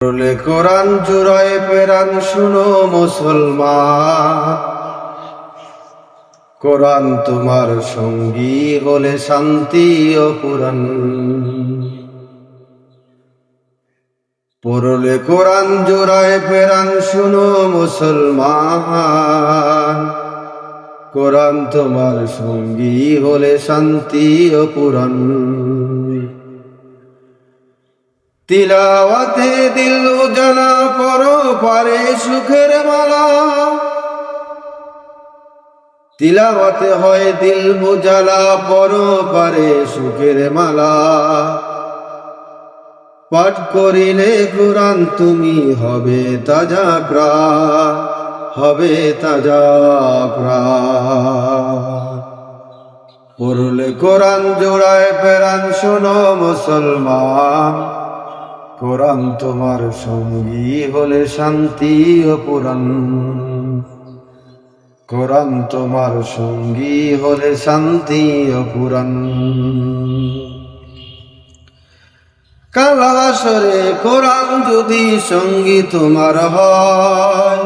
পড়লে কোরআন জোড়ায় পেরান শুনো মুসলমান, কোরআন তোমার সঙ্গী হলে শান্তি ও পুরাণ। পড়লে কোরআন জোড়ায় পেরান শুনো মুসলমান, কোরআন তোমার সঙ্গী হলে শান্তি ও পুরাণ। তিলাওয়াতে দিল উজালা করো পারে সুখের মালা, তিলাওয়াতে হয় দিল উজালা পরো পারে সুখের মালা। পাঠ করিলে কোরআন তুমি হবে তাজা প্রাণ, হবে তাজা প্রাণ। পড়লে কোরআন জোড়ায় পেরান শোনো মুসলমান, কোরআন তোমার সঙ্গী হলে শান্তি ও পুরাণ। কোরআন তোমার সঙ্গী হলে শান্তি ও পুরাণ। কাল হাসরে কোরআন যদি সঙ্গী তোমার হয়,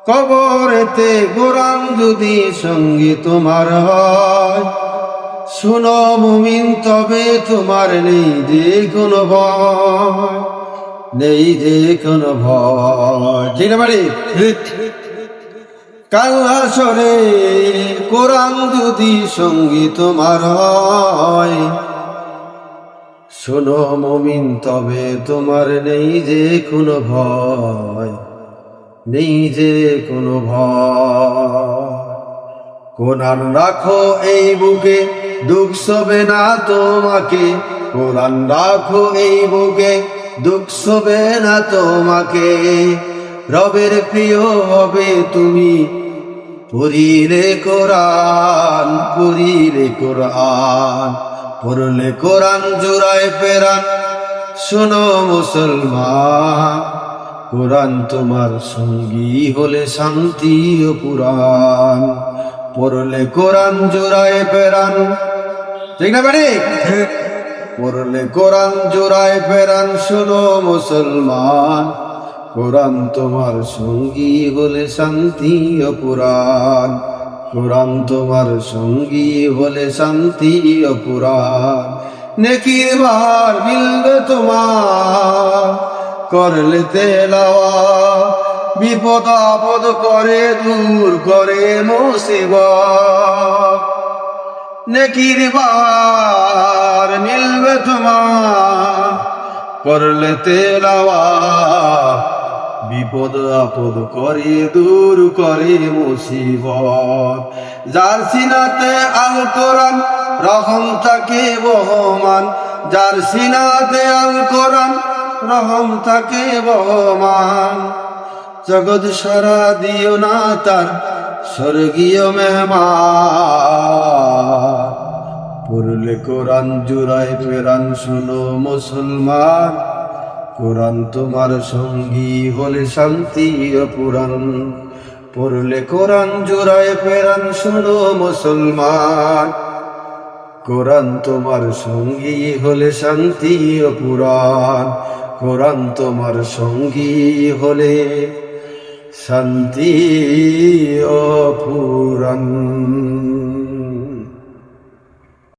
কবরেতে কোরআন যদি সঙ্গী তোমার হয়, শুনো মুমিন তবে তোমার নেই যে কোনো ভয়, নেই যে কোনো ভয়। ঠিক না বাড়ি? কাল হাসরে কোরআন যদি সঙ্গী তোমার হয়, শোনো মুমিন তবে তোমার নেই যে কোনো ভয়, নেই যে কোনো ভয়। কোরআন রাখো এই বুকে দুঃখ সবে না তোমাকে, কোরআন রাখো এই বুকে দুঃখ সবে না তোমাকে। রবের প্রিয় হবে তুমি পড়িলে কোরআন, পড়িলে কোরআন। পড়লে কোরআন জোড়ায় পেরান শোনো মুসলমান, কোরআন তোমার সঙ্গী হলে শান্তি ও পুরাণ। পড়লে কোরআন জোড়ায় পেরান, ঠিক না বাড়ি? পড়লে কোরআন জোড়ায় পেরান শোনো মুসলমান, কোরআন তোমার সঙ্গী হলে শান্তি ও পুরাণ। কোরআন তোমার সঙ্গী হলে শান্তি ও পুরাণ। নেকির ভার মিলবে তোমার করলে তেলাওয়াত, বিপদ আপদ করে দূর করে মুসিবত। নেকির ভার মিলবে তোমার করলে তেলাওয়াত, বিপদ আপদ করে দূর করে মুসিবত। যার সিনাতে আল কোরআন রহম থাকে বহমান, যার সিনাতে আল কোরআন রহম থাকে বহমান। জগৎ সারা দিও না তার স্বর্গীয় মেহমান। পড়লে কোরআন জোড়ায় পেরান শোনো মুসলমান, কোরআন তোমার সঙ্গী হলে শান্তি ও পুরাণ। পড়লে কোরআন জোড়ায় পেরান শোনো মুসলমান, কোরআন তোমার সঙ্গী হলে শান্তি ও পুরাণ। কোরআন তোমার সঙ্গী হলে শান্তি ও পুরাণ।